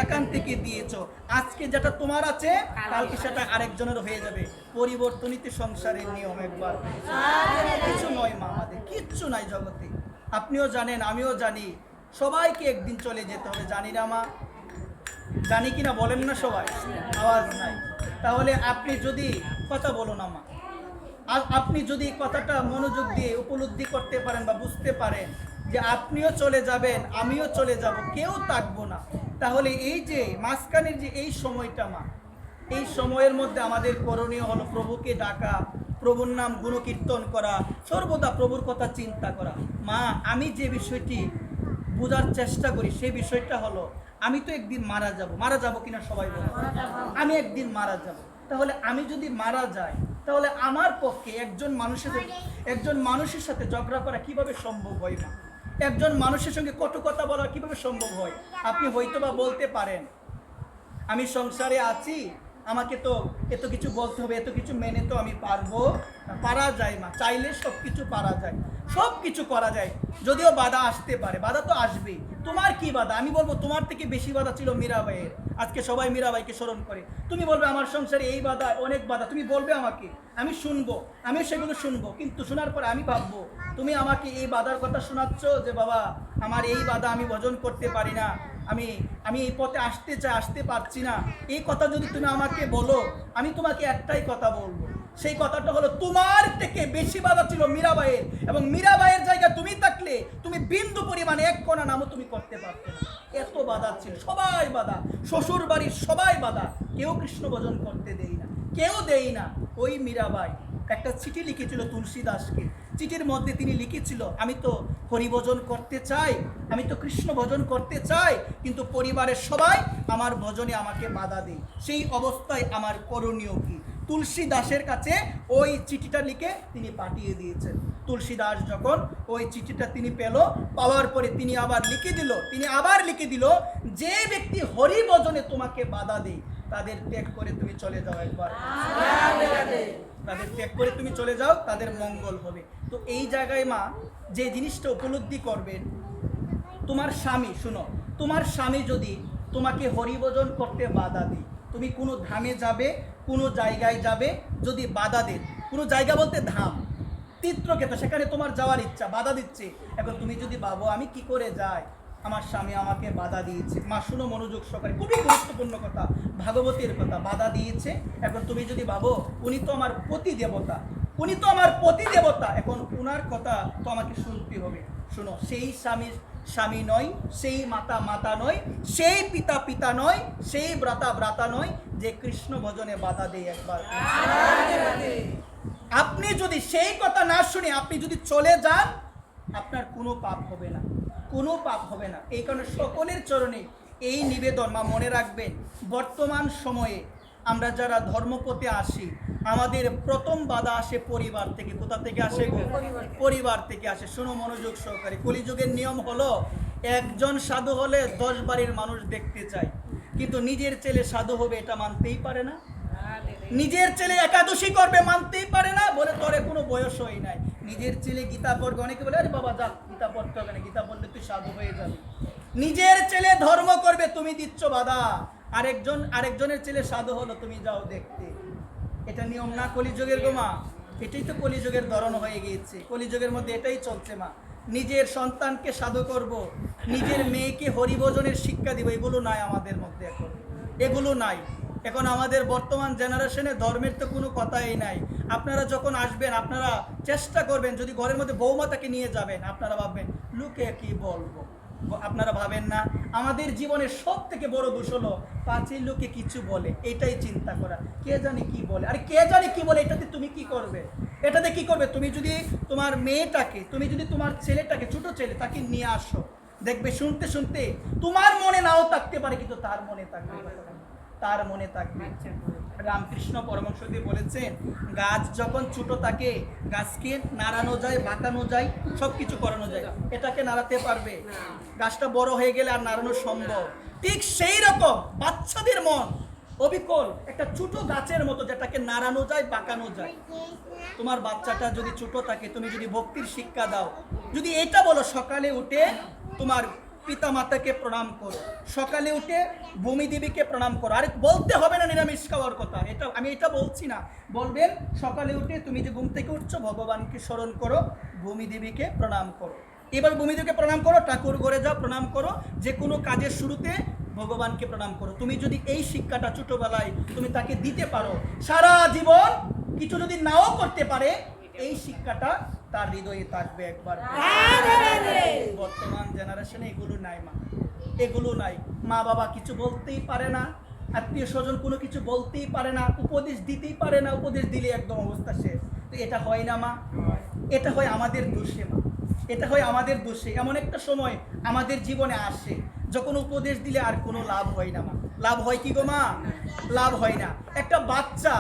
এখান থেকে দিয়েছো। আজকে যেটা তোমার আছে কালকে সেটা আরেকজনের হয়ে যাবে। পরিবর্তনই তো সংসারের নিয়ম। একবার কিছু নয় মা, আমাদের কিচ্ছু নাই জগতে। আপনিও জানেন, আমিও জানি, সবাইকে একদিন চলে যেতে হবে। জানি না মা? জানি কিনা বলেন না সবাই? আওয়াজ নাই। তাহলে আপনি যদি কথা বলো না মা, আপনি যদি কথাটা মনোযোগ দিয়ে উপলব্ধি করতে পারেন বা বুঝতে পারেন যে আপনিও চলে যাবেন, আমিও চলে যাব, কেউ থাকবো না, তাহলে এই যে মাঝখানের যে এই সময়টা মা, এই সময়ের মধ্যে আমাদের করণীয় হলো প্রভুকে ডাকা, প্রভুর নাম গুণকীর্তন করা, সর্বদা প্রভুর কথা চিন্তা করা। মা, আমি যে বিষয়টি বোঝার চেষ্টা করি সেই বিষয়টা হলো, আমি তো একদিন মারা যাব কিনা সবাই বলে, আমি একদিন মারা যাব। তাহলে আমি যদি মারা যাই, তাহলে আমার পক্ষে একজন মানুষের সাথে ঝগড়া করা কিভাবে সম্ভব হয় মা? একজন মানুষের সঙ্গে কটু কথা বলা কিভাবে সম্ভব হয়? আপনি হয়তোবা বলতে পারেন, আমি সংসারে আছি, আমাকে তো এত কিছু বলতে হবে, এত কিছু মেনে তো আমি পারবো? পারা যায় মা, চাইলে সব কিছু পারা যায়, সব কিছু করা যায়। যদিও বাধা আসতে পারে, বাধা তো আসবেই। তোমার কি বাধা? আমি বলবো তোমার থেকে বেশি বাধা ছিল মীরাবাইয়ের। আজকে সবাই মীরাবাইকে স্মরণ করে, তুমি বলবে আমার সংসারে এই বাধা, অনেক বাধা, তুমি বলবে আমাকে, আমি শুনবো, আমি সেগুলো শুনবো, কিন্তু শোনার পরে আমি ভাববো তুমি আমাকে এই বাধার কথা শোনাচ্ছ যে বাবা আমার এই বাধা, আমি ভজন করতে পারি না, আমি এই পথে আসতে চাই, আসতে পারছি না। এই কথা যদি তুমি আমাকে বলো, আমি তোমাকে একটাই কথা বলবো, সেই কথাটা হলো তোমার থেকে বেশি বাধা ছিল মীরাবাইয়ের, এবং মীরাবাইয়ের জায়গায় তুমি থাকলে তুমি বিন্দু পরিমাণে এক কণা নামও তুমি করতে পারতে না। এত বাধা ছিল, সবাই বাধা, শ্বশুর বাড়ির সবাই বাধা, কেউ কৃষ্ণ ভজন করতে দেই না, কেউ দেই না। ওই মীরাবাই একটা চিঠি লিখেছিল তুলসী দাসকে, চিঠির মধ্যে তিনি লিখেছিল, আমি তো হরিভজন করতে চাই, আমি তো কৃষ্ণ ভজন করতে চাই, কিন্তু পরিবারের সবাই আমার ভজনে আমাকে বাধা দেয়, সেই অবস্থায় আমার করণীয় কি? তুলসী দাসের কাছে ওই চিঠিটা লিখে তিনি পাঠিয়ে দিয়েছেন। তুলসী দাস যখন ওই চিঠিটা তিনি পেল, পাওয়ার পরে তিনি আবার লিখে দিল যে ব্যক্তি হরি ভজনে তোমাকে বাধা দেয় তাদের ত্যাগ করে তুমি চলে যাও। একবার তাদের ত্যাগ করে তুমি চলে যাও, তাদের মঙ্গল হবে। তো এই জায়গায় মা যে জিনিসটা উপলব্ধি করবেন, তোমার স্বামী, শুনো, তোমার স্বামী যদি তোমাকে হরিভজন করতে বাধা দেয়, তুমি কোনো ধামে যাবে, কোনো জায়গায় যাবে, যদি বাধা দেন, কোনো জায়গা বলতে ধাম, তীর্থক্ষেত্র, সেখানে তোমার যাওয়ার ইচ্ছা, বাধা দিচ্ছে, এখন তুমি যদি ভাবো আমি কি করে যাই, আমার স্বামী আমাকে বাধা দিয়েছে। মা শুনো মনোযোগ সহকারে, খুবই গুরুত্বপূর্ণ কথা, ভাগবতের কথা, বাধা দিয়েছে। এখন তুমি যদি ভাবো উনি তো আমার পতি দেবতা, এখন উনার কথা তো আমাকে শুনতে হবে। শুনো, সেই স্বামী নয়, সেই মাতা নয়, সেই পিতা নয়, সেই ব্রাতা নয় যে কৃষ্ণ ভজনে বাধা দেয়। একবার আপনি যদি সেই কথা না শুনে আপনি যদি চলে যান, আপনার কোনো পাপ হবে না, কোনো পাপ হবে না। এই কারণে সকলের চরণে এই নিবেদন, মা মনে রাখবেন, বর্তমান সময়ে আমরা যারা ধর্মপথে আসি, আমাদের প্রথম বাধা আসে পরিবার থেকে। কোথা থেকে আসে গো? পরিবার থেকে আসে। শোনো মনোযোগ সহকারে, কলিযুগের নিয়ম হলো একজন সাধু হলে 10 বাড়ির মানুষ দেখতে চায়, কিন্তু নিজের ছেলে সাধু হবে এটা মানতেই পারে না। নিজের ছেলে একাদশী করবে মানতেই পারে না, বলে তোরে কোনো বয়স হয় নাই। নিজের ছেলে গীতা পড়বে, অনেকে বলে আরে বাবা যা গীতা পড়তে হবে না, গীতা পড়লে তুই সাধু হয়ে যাবি। নিজের ছেলে ধর্ম করবে, তুমি দিচ্ছ বাধা। আরেকজনের ছেলে সাধু হলো, তুমি যাও দেখতে। এটা নিয়ম না কলিযুগের গো মা? এটাই তো কলিযুগের ধরন হয়ে গিয়েছে, কলিযুগের মধ্যে এটাই চলছে মা। নিজের সন্তানকে সাধু করব, নিজের মেয়েকে হরিভজনের শিক্ষা দিব, এগুলো নাই আমাদের মধ্যে এখন, এগুলো নাই। এখন আমাদের বর্তমান জেনারেশনে ধর্মের তো কোনো কথাই নাই। আপনারা যখন আসবেন আপনারা চেষ্টা করবেন, যদি ঘরের মধ্যে বৌমাতাকে নিয়ে যাবেন আপনারা ভাববেন লোকে কি বলবো। আপনারা ভাবেন না আমাদের জীবনের সব থেকে বড় দোষ হলো পাঁচের লোকে কিছু বলে, এটাই চিন্তা করা। কে জানে কি বলে, আরে কে জানে কি বলে, এটাতে তুমি কি করবে? এটাতে কি করবে? তুমি যদি তোমার মেয়েটাকে, তুমি যদি তোমার ছেলেটাকে, ছোট ছেলে তাকে নিয়ে আসো, দেখবে শুনতে শুনতে তোমার মনে নাও থাকতে পারে কিন্তু তার মনে থাকবে, তার মনে থাকবে। রামকৃষ্ণ পরমহংসদেব বলেছেন গাছ যখন ছোট থাকে গাছকে নাড়ানো যায়, বাঁকানো যায়, সব কিছু করানো যায়, এটাকে নাড়াতে পারবে? গাছটা বড় হয়ে গেলে আর নাড়ানো সম্ভব। ঠিক সেই রকম বাচ্চাদের মন অবিকল একটা ছোট গাছের মতো, যেটাকে নাড়ানো যায়, বাঁকানো যায়। তোমার বাচ্চাটা যদি ছোট থাকে, তুমি যদি ভক্তির শিক্ষা দাও, যদি এটা বলো সকালে উঠে তোমার পিতা মাতাকে প্রণাম করো, সকালে উঠে ভূমি দেবীকে প্রণাম করো। আরে বলতে হবে না নিরামিষ খাওয়ার কথা, এটা আমি এটা বলছি না। বলবেন সকালে উঠে তুমি যে ঘুম থেকে উঠছো ভগবানকে স্মরণ করো, ভূমি দেবীকে প্রণাম করো। এবার ভূমি দেবীকে প্রণাম করো, ঠাকুর ঘরে যাও, প্রণাম করো, যে কোনো কাজের শুরুতে ভগবানকে প্রণাম করো। তুমি যদি এই শিক্ষাটা ছোটবেলায় তুমি তাকে দিতে পারো, সারা জীবন কিছু যদি নাও করতে পারে, এই শিক্ষাটা তার হৃদয়ে থাকবে একবার। বর্তমান জেনারেশনে এগুলো নাই মা, এগুলো নাই। মা বাবা কিছু বলতেই পারে না, আত্মীয় স্বজন কোনো কিছু বলতেই পারে না, উপদেশ দিতেই পারে না, উপদেশ দিলে একদম অবস্থা শেষ। তো এটা হয় না মা, এটা হয় আমাদের দোষে মা, এটা হয় আমাদের দোষে। এমন একটা সময় আমাদের জীবনে আসে যখন উপদেশ দিলে আর কোনো লাভ হয় না মা। লাভ হয় কি গো মা? লাভ হয় না। একটা বাচ্চা,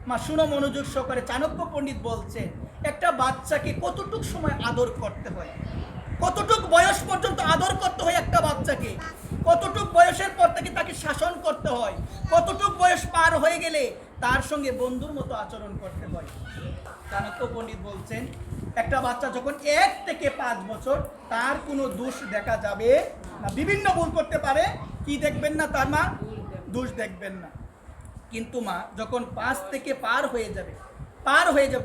মা শুনো মনোযোগ সহকারে, চাণক্য পণ্ডিত বলছেন একটা বাচ্চাকে কতটুক সময় আদর করতে হয়, কতটুক বয়স পর্যন্ত আদর করতে হয় একটা বাচ্চাকে, কতটুক বয়সের পর থেকে তাকে শাসন করতে হয়, কতটুক বয়স পার হয়ে গেলে তার সঙ্গে বন্ধুর মতো আচরণ করতে হয়। চাণক্য পণ্ডিত বলছেন একটা বাচ্চা যখন 1 থেকে 5 বছর, তার কোনো দোষ দেখা যাবে না। বিভিন্ন ভুল করতে পারে, কি দেখবেন না তার মা? দোষ দেখবেন না। কিন্তু মা যখন 5 থেকে পার হয়ে যাবে,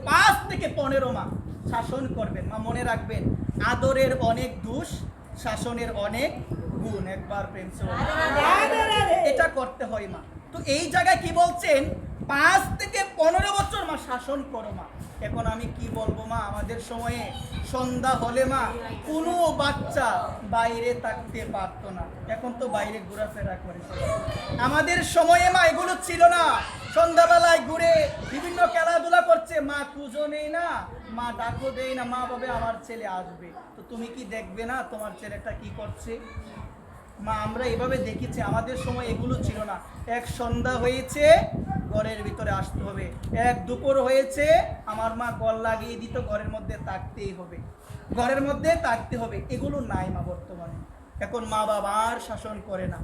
5 থেকে 15 মা শাসন করবেন। মা মনে রাখবেন আদরের অনেক দোষ, শাসনের অনেক গুণ। একবার প্রেম সে এটা করতে হয় মা। তো এই জায়গায় কি বলছেন 5 থেকে 15 বছর মা শাসন করো মা। এখন আমি কি বলবো মা, আমাদের সময়ে সন্ধ্যা হলে মা কোনো বাচ্চা বাইরে থাকতে পারতো না, এখন তো বাইরে ঘোরাফেরা করে। আমাদের সময়ে মা এগুলো ছিল না, সন্ধ্যাবেলায় ঘুরে বিভিন্ন খেলাধুলা করছে, মা পুজো নেই না, মা ডাকো দেই না, মা ভাবে আমার ছেলে আসবে, তো তুমি কি দেখবে না তোমার ছেলেটা কি করছে? মা আমরা এভাবে দেখেছি, আমাদের সময় এগুলো ছিল না। এক সন্ধ্যা হয়েছে ঘরের ভিতরে আসতে হবে, এক দুপুর হয়েছে আমার মা গল লাগিয়ে দিত, ঘরের মধ্যে থাকতেই হবে, ঘরের মধ্যে থাকতে হবে। এগুলো নাই মা বর্তমানে। এখন মা বাবা আর শাসন করে না,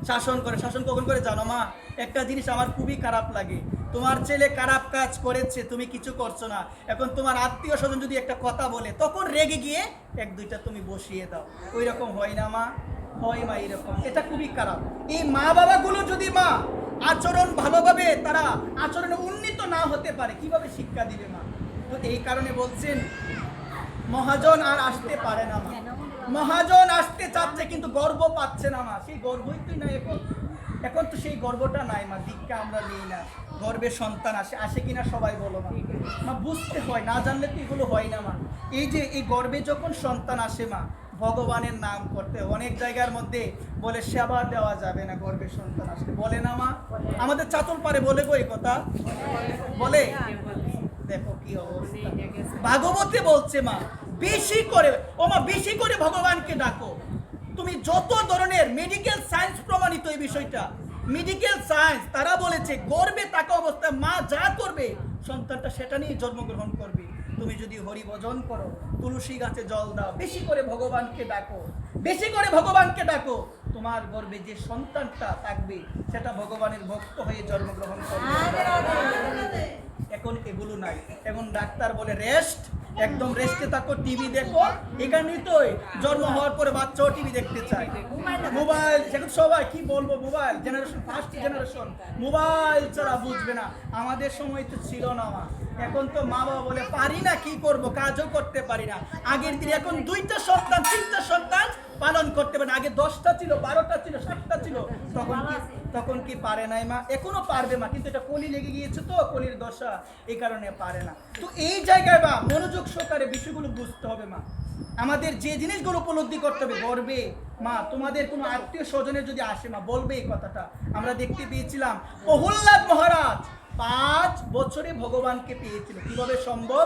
শাসন কখন করে জানো মা? একটা জিনিস আমার খুবই খারাপ লাগে, তোমার ছেলে খারাপ কাজ করেছে, তুমি কিছু করছো না, এখন তোমার আত্মীয় স্বজন যদি একটা কথা বলে তখন রেগে গিয়ে 1-2টা তুমি বসিয়ে দাও। ওই রকম হয় না মা? হয় মা এরকম। এটা খুবই খারাপ। এই মা বাবাগুলো যদি মা আচরণ ভালোভাবে, তারা আচরণে উন্নীত না হতে পারে, কিভাবে শিক্ষা দিবে মা? তো এই কারণে বলছেন মহাজন আর আসতে পারে না মা। মহাজন আসতে চাচ্ছে কিন্তু গর্ব পাচ্ছে না মা, সেই গর্বই তো নাই এখন। এখন তো সেই গর্বটা নাই মা, দীক্ষা আমরা নিই না, গর্বের সন্তান আসে কিনা সবাই বলো মা। মা বুঝতে হয়, না জানলে তো এগুলো হয় না মা। এই যে এই গর্বে যখন সন্তান আসে মা, ভগবানের নাম করতে, অনেক জায়গার মধ্যে বলে সেবা দেওয়া যাবে না গর্বের সন্তান আসলে, বলে না মা? আমাদের চাতুল পারে বলে গো এই কথা, বলে। দেখো কি অবস্থা। ভাগবতে বলছে মা বেশি করে, ও মা বেশি করে ভগবানকে ডাকো। তুমি যত ধরনের মেডিকেল সায়েন্স প্রমাণিত এই বিষয়টা, মেডিকেল সায়েন্স তারা বলেছে গর্ভে থাকা অবস্থায় মা যা করবে সন্তানটা সেটা নিয়ে জন্মগ্রহণ করবে। তুমি যদি হরি ভজন করো, তুলসী গাছে জল দাও, বেশি করে ভগবানকে ডাকো, বেশি করে ভগবানকে ডাকো, তোমার গর্ভে যে সন্তানটা থাকবে সেটা ভগবানের ভক্ত হয়ে জন্মগ্রহণ করবে। এখন এগুলো নাই। এখন ডাক্তার বলে রেস্ট, একদম রেস্টে থাকো, টিভি দেখো। এখানেই তো জন্ম হওয়ার পরে বাচ্চাও টিভি দেখতে চায়, মোবাইল। সেখানে সবাই কি বলবো, mobile generation, first generation mobile ছাড়া বুঝবে না। আমাদের সময় তো ছিল না মা, এখন তো মা বাবা বলে পারি না, কি করব, কাজও করতে পারি না। আগের দিনে এখন 2টা সন্তান 3টা সন্তান পালন করতে পারে না। আগে 10টা ছিল, 12টা ছিল, 7টা ছিল। তখন কি পারে নাই মা? এখনো পারবে মা, কিন্তু এটা কলি লেগে গিয়েছে তো, কলির দশা, এই কারণে পারে না। তো এই জায়গায় মা মনোযোগ সহকারে বিষয়গুলো বুঝতে হবে মা। আমাদের যে জিনিসগুলো উপলব্ধি করতে হবে, গর্বে মা তোমাদের কোনো আত্মীয় স্বজনের যদি আসে মা, বলবে এই কথাটা। আমরা দেখতে পেয়েছিলাম প্রহ্লাদ মহারাজ 5 বছরে ভগবানকে পেয়েছিল। কিভাবে সম্ভব?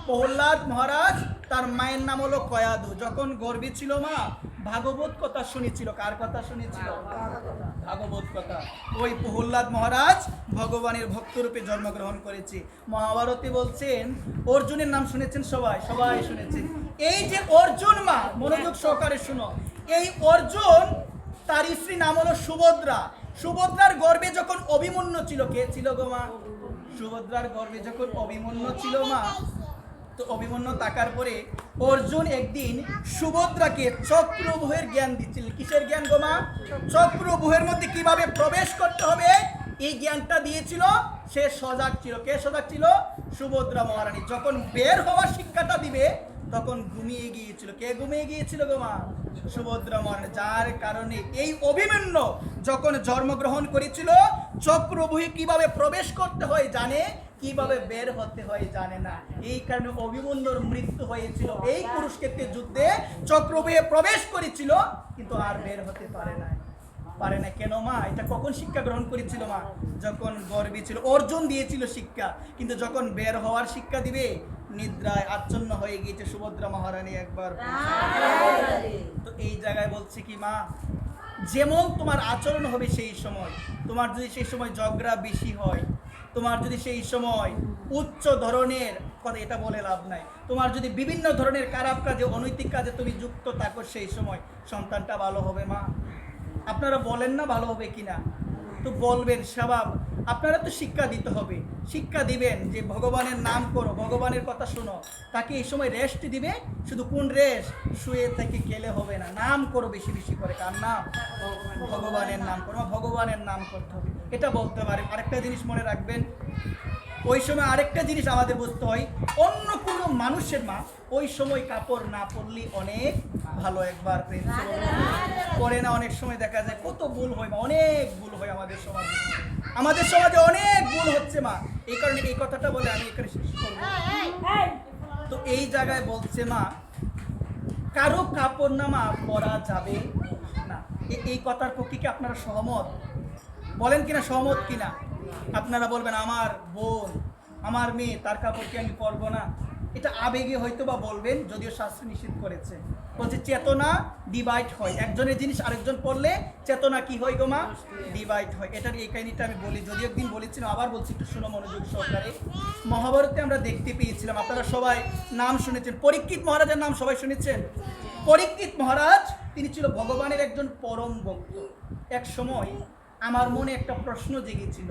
প্রহ্লাদ মহারাজ, তার মায়ের নাম হলো কয়াদু, যখন গর্ভে ছিল মা ভাগবত কথা শুনেছিল। কার কথা শুনেছিল? ভাগবত কথা। ওই প্রহ্লাদ মহারাজ ভগবানের ভক্তরূপে জন্মগ্রহণ করেছে। মহাভারতে বলছেন, অর্জুনের নাম শুনেছেন সবাই? সবাই শুনেছেন। এই যে অর্জুন মা, মনোযোগ সহকারে শুনো, এই অর্জুন, তার স্ত্রী নাম হলো সুভদ্রা। সুভদ্রার গর্ভে যখন অভিমন্যু ছিল, কে ছিল গো মা? সুভদ্রার গর্ভে যখন অভিমন্যু ছিল মা, তো অভিমন্যু থাকার পরে অর্জুন একদিন সুভদ্রাকে চক্রব্যূহের জ্ঞান দিচ্ছিলেন। কিসের জ্ঞান গো মা? চক্রব্যূহের মধ্যে কিভাবে প্রবেশ করতে হবে এই জ্ঞানটা দিয়েছিল। সে সজাগ ছিল। কে সজাগ ছিল? সুভদ্রা মহারানী। যখন বের হওয়ার শিক্ষাটা দিবে তখন ঘুমিয়ে গিয়েছিল। কে ঘুমিয়ে গিয়েছিল গো মা? সুভদ্রা মহারানী। যার কারণে এই অভিমন্যু যখন জন্মগ্রহণ করেছিল, চক্রব্যূহে কিভাবে প্রবেশ করতে হয় জানে, কিভাবে বের হতে হয় জানে না। এই কারণে অভিমন্যুর মৃত্যু হয়েছিল। এই কুরুক্ষেত্রের যুদ্ধে চক্রব্যূহে প্রবেশ করেছিল, কিন্তু আর বের হতে পারে না। কেন মা? এটা কখন শিক্ষা গ্রহণ করেছিল মা? যখন গর্ভে ছিল। অর্জুন দিয়েছিল শিক্ষা, কিন্তু যখন বের হওয়ার শিক্ষা দিবে নিদ্রায় আচ্ছন্ন হয়ে গিয়েছে সুভদ্রা মহারানী একবার। তো এই জায়গায় বলছে কি মা, যেমন তোমার আচরণ হবে সেই সময়, তোমার যদি সেই সময় ঝগড়া বেশি হয়, তোমার যদি সেই সময় উচ্চ ধরনের কথা, এটা বলে লাভ নাই, তোমার যদি বিভিন্ন ধরনের খারাপ কাজে, অনৈতিক কাজে তুমি যুক্ত থাকো, সেই সময় সন্তানটা ভালো হবে মা? আপনারা বলেন না ভালো হবে কিনা? তো বলবেন, স্বভাব। আপনারা তো শিক্ষা দিতে হবে, শিক্ষা দিবেন যে ভগবানের নাম করো, ভগবানের কথা শোনো। তাকে এই সময় রেস্ট দিবে। শুধু কোন রেস্ট? শুয়ে থেকে গেলে হবে না, নাম করো বেশি বেশি করে। কার নাম? ভগবানের নাম করো, ভগবানের নাম করতে হবে। এটা বলতে পারে। আরেকটা জিনিস মনে রাখবেন, ওই সময় আরেকটা জিনিস আমাদের বুঝতে হয়, অন্য কোনো মানুষের মা ওই সময় কাপড় না পরলে অনেক ভালো। একবার পরে না, অনেক সময় দেখা যায় কত ভুল হয় মা, অনেক ভুল হয় আমাদের সমাজে। আমাদের সমাজে অনেক ভুল হচ্ছে মা। এই কারণে এই কথাটা বলে আমি এখানে শেষ করবো। তো এই জায়গায় বলছে মা, কারো কাপড় না মা পরা যাবে না। এই কথার পক্ষে কি আপনারা সহমত? বলেন কিনা, সহমত কিনা? আপনারা বলবেন আমার বোন, আমার মেয়ে, তার কাপড় কি আমি পরবো না? এটা আবেগে হয়তো বা বলবেন, যদিও শাস্ত্র নিষেধ করেছে। বলছে চেতনা ডিভাইড হয়, একজনের জিনিস আরেকজন পড়লে চেতনা কি হয় গো মা? ডিভাইড হয়। এটার এই কাহিনীটা আমি বলি, যদিও একদিন বলেছিলাম, আবার বলছি, একটু শুনো মনোযোগ সহকারে। মহাভারতে আমরা দেখতে পেয়েছিলাম, আপনারা সবাই নাম শুনেছেন, পরীক্ষিত মহারাজের নাম সবাই শুনেছেন। পরীক্ষিত মহারাজ, তিনি ছিল ভগবানের একজন পরম ভক্ত। এক সময় আমার মনে একটা প্রশ্ন জেগেছিল,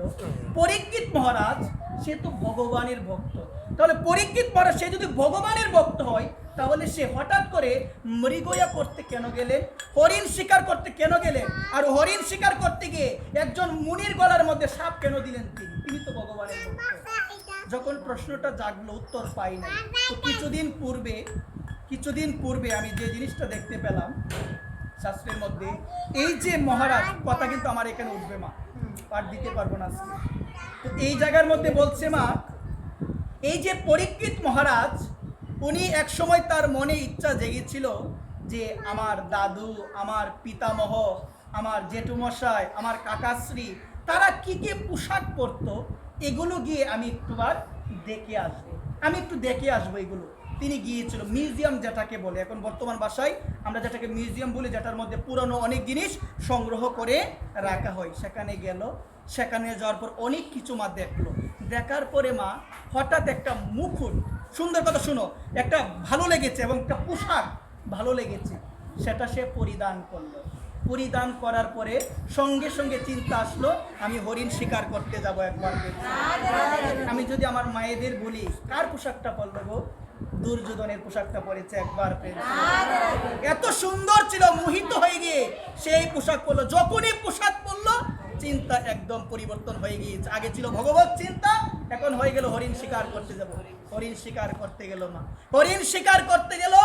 পরীক্ষিত মহারাজ সে তো ভগবানের ভক্ত, তাহলে পরীক্ষিত মহারাজ সে যদি ভগবানের ভক্ত হয়, তাহলে সে হঠাৎ করে মৃগয়া করতে কেন গেলেন? হরিণ শিকার করতে কেন গেলেন? আর হরিণ শিকার করতে গিয়ে একজন মুনির গলার মধ্যে সাপ কেন দিলেন? তিনি তো ভগবানের ভক্ত। যখন প্রশ্নটা জাগলো, উত্তর পাই না। তো কিছুদিন পূর্বে আমি যে জিনিসটা দেখতে পেলাম শাস্ত্রের মধ্যে, এই যে মহারাজ, কথা কিন্তু আমার এখানে উঠবে মা, পাঠ দিতে পারবো না আজকে। তো এই জায়গার মধ্যে বলছে মা, এই যে পরীক্ষিত মহারাজ, উনি এক সময় তার মনে ইচ্ছা জেগেছিল যে আমার দাদু, আমার পিতামহ, আমার জেঠুমশাই, আমার কাকাশ্রী, তারা কি কি পোশাক পরতো, এগুলো গিয়ে আমি একটুবার দেখে আসবো এগুলো। তিনি গিয়েছিল মিউজিয়াম, যেটাকে বলে এখন বর্তমান ভাষায় আমরা যেটাকে মিউজিয়াম বলি, যেটার মধ্যে পুরনো অনেক জিনিস সংগ্রহ করে রাখা হয়। সেখানে গেল, সেখানে যাওয়ার পর অনেক কিছু মা দেখলো। দেখার পরে মা হঠাৎ একটা মুকুট, সুন্দর কথা শুনো, একটা ভালো লেগেছে এবং একটা পোশাক ভালো লেগেছে, সেটা সে পরিধান করলো। পরিধান করার পরে সঙ্গে সঙ্গে চিন্তা আসলো, আমি হরিণ শিকার করতে যাব একবার। আমি যদি আমার মায়েদের বলি, কার পোশাকটা পরলো গো? দুর্যোধনের পোশাকটা পরেছে একবার। এত সুন্দর ছিল, মোহিত হয়ে গিয়ে সেই পোশাক পরলো। যখনই পোশাক পরলো, চিন্তা একদম পরিবর্তন হয়ে গিয়েছে। আগে ছিল ভগবত চিন্তা, এখন হয়ে গেল হরিণ শিকার করতে যাব। হরিণ শিকার করতে গেল মা, হরিণ শিকার করতে গেল।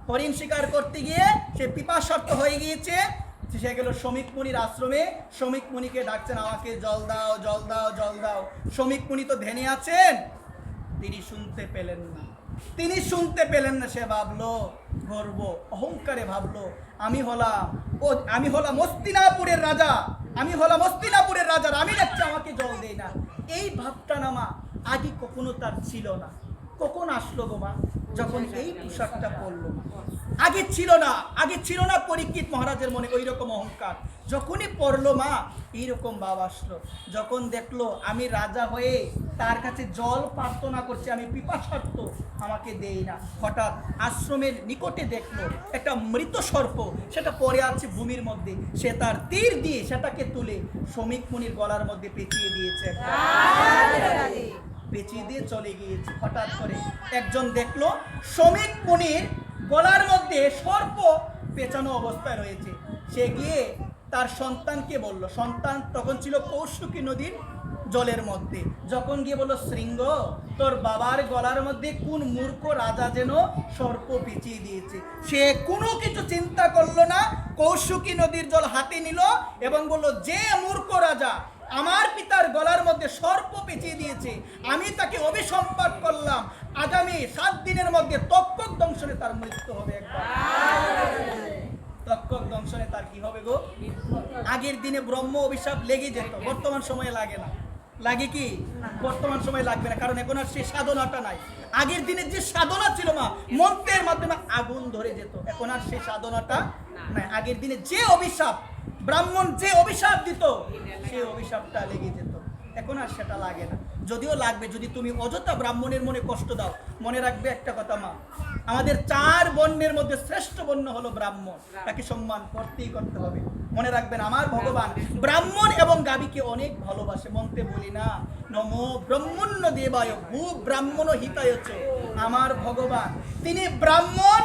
হরিণ শিকার করতে গিয়ে সে পিপাসার্ত হয়ে গিয়েছে। সে গেল শ্রমিক মুনির আশ্রমে। শ্রমিক মুনিকে ডাকছেন, আমাকে জল দাও, জল দাও, জল দাও। শ্রমিক মুনি তো ধ্যানে আছেন, তিনি শুনতে পেলেন না। তিনি শুনতে পেলেন না। সে ভাবলো, গর্ব অহংকারে ভাবলো, আমি হলাম মস্তিনাপুরের রাজা, আমি হলাম মস্তিনাপুরের রাজা, আমি দেখছি আমাকে জল দেই না। এই ভাবটা না মা আগে কখনো তার ছিল না। কখন আসলো গো মা? যখন এই পোশাকটা পরলো মা। আগে ছিল না পরীক্ষিত মহারাজের মনে ওই রকম অহংকার। যখনই পড়লো মা, এইরকম ভাব আসলো। যখন দেখলো আমি রাজা হয়ে তার কাছে জল প্রার্থনা করছি, আমি পিপাসার্ত, আমাকে দেই না। হঠাৎ আশ্রমের নিকটে দেখলো একটা মৃত সর্প, সেটা পড়ে আছে ভূমির মধ্যে। সে তার তীর দিয়ে সেটাকে তুলে শ্রমিক মুনির গলার মধ্যে পেঁচিয়ে দিয়েছে, পেঁচিয়ে দিয়ে চলে গিয়েছে। হঠাৎ করে একজন দেখলো শ্রমিক মুনির গলার মধ্যে সর্প পেঁচানো অবস্থায় রয়েছে। সে গিয়ে তার সন্তানকে বলল, সন্তান তখন ছিল কৌশিকী নদীর জলের মধ্যে। যখন গিয়ে বলল, শৃঙ্গ, তোর বাবার গলার মধ্যে কোন মূর্খ রাজা যেন সর্প পেঁচিয়ে দিয়েছে। সে কোনো কিছু চিন্তা করলো না, কৌশিকী নদীর জল হাতে নিল এবং বলল, যে মূর্খ রাজা আমার পিতার গলার মধ্যে সর্প পেঁচিয়ে দিয়েছে, আমি তাকে অভিসম্পাদ করলাম, আগামী 7 দিনের মধ্যে তক্ষক দংশনে তার মৃত্যু হবে। একবার তক্ষক দংশনে তার কি হবে গো? আগের দিনে ব্রহ্ম অভিশাপ লেগে যেত, বর্তমান সময়ে লাগে না। লাগে কি? বর্তমান সময় লাগবে না, কারণ এখন আর সেই সাধনাটা নাই। আগের দিনের যে সাধনা ছিল মা, মন্ত্রের মাধ্যমে আগুন ধরে যেত, এখন আর সেই সাধনাটা নাই। আগের দিনে যে অভিশাপ, ব্রাহ্মণ যে অভিশাপ দিত, সেই অভিশাপটা লেগে যেত, এখন আর সেটা লাগে না। যদিও লাগবে, যদি তুমি অযথা ব্রাহ্মণের মনে কষ্ট দাও। মনে রাখবে একটা কথা মা, আমাদের 4 বর্ণের মধ্যে শ্রেষ্ঠ বর্ণ হলো ব্রাহ্মণ, তাকে সম্মান করতেই করতে হবে। মনে রাখবেন, আমার ভগবান ব্রাহ্মণ এবং গাভীকে অনেক ভালোবাসে। মন্ত্রে বলি না, নমো ব্রহ্মণ্য দেবায় ভূ ব্রাহ্মণ হিতায় চ। আমার ভগবান তিনি ব্রাহ্মণ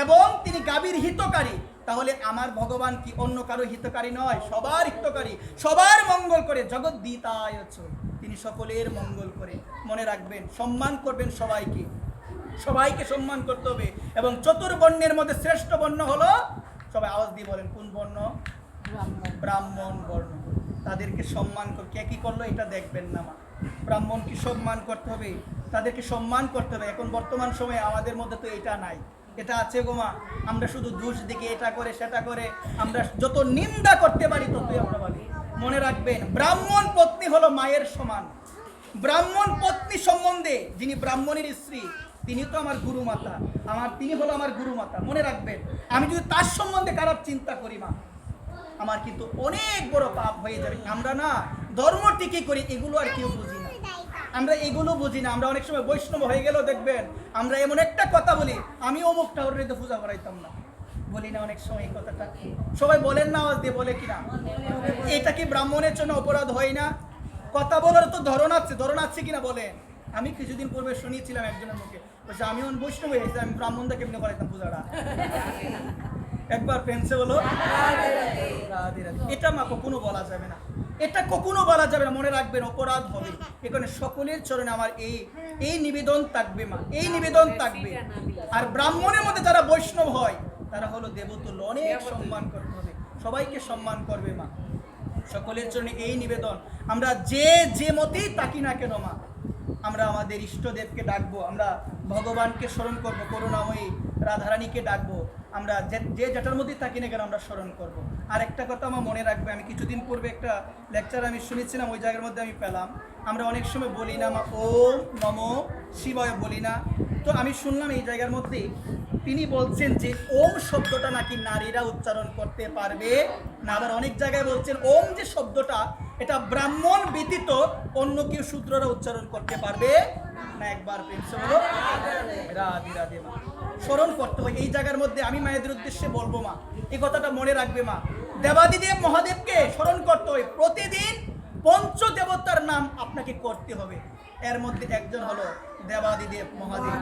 এবং তিনি গাভীর হিতকারী। তাহলে আমার ভগবান কি অন্য কারো হিতকারী নয়? সবার হিতকারী, সবার মঙ্গল করে। জগদ্দিতায় চ, তিনি সকলের মঙ্গল করে। মনে রাখবেন, সম্মান করবেন সবাইকে, সবাইকে সম্মান করতে হবে। এবং চতুর্বর্ণের মধ্যে শ্রেষ্ঠ বর্ণ হলো, সবাই আওয়াজ দিয়ে বলেন, কোন বর্ণ? ব্রাহ্মণ বর্ণ। তাদেরকে সম্মান কে কি করলো এটা দেখবেন না মা। ব্রাহ্মণকে সম্মান করতে হবে, তাদেরকে সম্মান করতে হবে। এখন বর্তমান সময়ে আমাদের মধ্যে তো এটা নাই। এটা আছে গো মা, আমরা শুধু দোষ দেখি, এটা করে সেটা করে, আমরা যত নিন্দা করতে পারি ততই আমরা বলি। মনে রাখবেন, ব্রাহ্মণ পত্নী হলো মায়ের সমান। ব্রাহ্মণ পত্নী সম্বন্ধে, যিনি ব্রাহ্মণের স্ত্রী, তিনি তো আমার গুরু মাতা, তিনি হলো আমার গুরু মাতা। মনে রাখবেন, আমি যদি তার সম্বন্ধে খারাপ চিন্তা করি মা, আমার কিন্তু অনেক বড় পাপ হয়ে যাবে। আমরা না ধর্ম টিকে করি, এগুলো আর কেউ বুঝি না, আমরা এগুলো বুঝি না। আমরা অনেক সময় বৈষ্ণব হয়ে গেলেও দেখবেন আমরা এমন একটা কথা বলি, আমি অমুক ঠাকুরের তো পূজা করাইতাম না, বলি না অনেক সময় এই কথাটা। সবাই বলেন না, আওয়াজ দিয়ে বলে কিনা? এটা কি ব্রাহ্মণের জন্য অপরাধ হয় না? কথা বলার তো ধরন আছে কিনা বলেন? আমি কিছুদিন পূর্বে শুনিয়েছিলাম একজনের মুখে, বলছে আমি বৈষ্ণব হয়েছি, আমি ব্রাহ্মণদের কেমনে করাইতাম পূজাটা। একবার ফ্রেন্ডসে বলো রাধে রাধে। এটা মা কখনো বলা যাবে না, এটা কখনো বলা যাবে না। মনে রাখবেন, অপরাধ হবে। এখানে সকলের চরণে আমার এই নিবেদন থাকবে মা, এই নিবেদন থাকবে। আর ব্রাহ্মণের মধ্যে যারা বৈষ্ণব হয় তারা হলো দেবতুল্য, অনেক সম্মান করতে হবে, সবাইকে সম্মান করবে মা। সকলের চরণে এই নিবেদন, আমরা যে মতেই থাকি না কেন মা, আমরা আমাদের ইষ্টদেবকে ডাকবো, আমরা ভগবানকে স্মরণ করবো, করুণাময়ী রাধারানীকে ডাকবো, আমরা যে যেটার মধ্যেই থাকি না কেন আমরা স্মরণ করব। আর একটা কথা আমার মনে রাখবে, আমি কিছুদিন পূর্বে একটা লেকচার আমি শুনেছিলাম, ওই জায়গার মধ্যে আমি পেলাম, আমরা অনেক সময় বলি না মা ওম নমো শিবায় বলি না। তো আমি শুনলাম এই জায়গার মধ্যে তিনি বলছেন যে ওম শব্দটা নাকি নারীরা উচ্চারণ করতে পারবে না। আবার অনেক জায়গায় বলছেন ওম যে শব্দটা, এটা ব্রাহ্মণ ব্যতীত অন্য কেউ শূদ্ররা উচ্চারণ করতে পারবে না। একবার প্রেমসে বলো রাধে রাধে মা, স্মরণ করতে হয়। এই জায়গার মধ্যে আমি মায়েদের উদ্দেশ্যে বলবো মা, এই কথাটা মনে রাখবে মা। দেবাদিদেব মহাদেবকে স্মরণ করতে হয়, প্রতিদিন পঞ্চদেবতার নাম আপনাকে করতে হবে। এর মধ্যে একজন হলো দেবাদিদেব মহাদেব।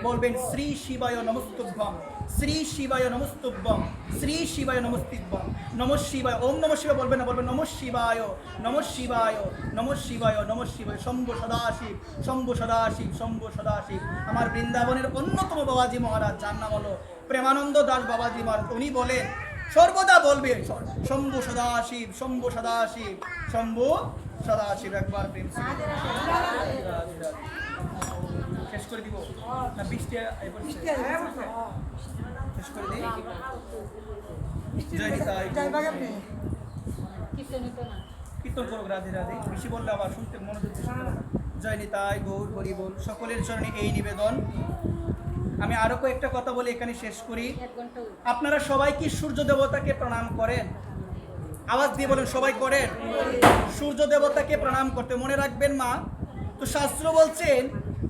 বলবেন শ্রী শিবায় নমস্তুভ্যং শ্রী শিবায় নমস্তুভ্যং, শ্রী শিবায় নমস্তুভ্যং, নমঃ শিবায়। ওম নমঃ শিবায় বলবেন না, বলবেন নমঃ শিবায়, নমঃ শিবায়, নমঃ শিবায়, নমঃ শিবায়। শম্ভু সদাশিব, শম্ভু সদাশিব, শম্ভু সদাশিব। আমার বৃন্দাবনের অন্যতম বাবাজি মহারাজ, যার নাম হলো প্রেমানন্দ দাস বাবাজি মহারাজ, উনি বলেন সর্বদা বলবে শম্ভু সদাশিব, শম্ভু সদাশিব, শম্ভু সদাশিব। একবার প্রেম সে। রাধে রাধে। শেষ করে দিব না? 20টা শেষ করে দিই। জয় নিতাই কীর্তন করুক, রাধে রাধে। বেশি বললে আবার শুনতে মনোযোগ দিতে হবে না। জয় নিতাই গৌর হরি বল। সকলের চরণে এই নিবেদন। আমি আরো কয়েকটা কথা বলে এখানে শেষ করি। আপনারা সবাই কি সূর্য দেবতাকে প্রণাম করেন? আওয়াজ দিয়ে বলেন, সবাই করেন? সূর্য দেবতাকে প্রণাম করতে মনে রাখবেন মা। তো শাস্ত্র বলছেন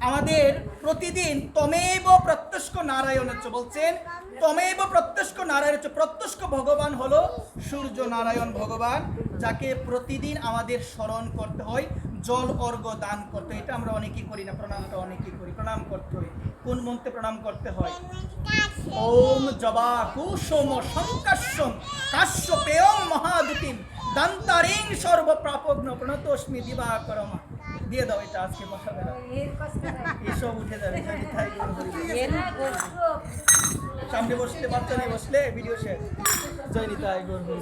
আমাদের প্রতিদিন তমেব প্রত্যক্ষ নারায়ণ হচ্ছে, বলছেন তমেব প্রত্যক্ষ নারায়ণ হচ্ছে। প্রত্যক্ষ ভগবান হলো সূর্য নারায়ণ ভগবান, যাকে প্রতিদিন আমাদের স্মরণ করতে হয়, জল অর্ঘ্য দান করতে হয়। এটা আমরা অনেকেই করি না, প্রণামটা অনেকেই করি। প্রণাম করতে হয় কোন মন্ত্রে প্রণাম করতে হয়? ওম জবা কুসুম সংকাশ্যম কাশ্যপেয়ং মহাদুতিম দান্তারিং সর্বপ্রাপগ্ন প্রণতোস্মি দিবাকরম। দিয়ে দাও এটা, আজকে বসাবে না, এসব উঠে যাবে। সামনে বসলে, বাচ্চা নিয়ে বসলে ভিডিও শেষ। জয় নিতাই গৌর হরি।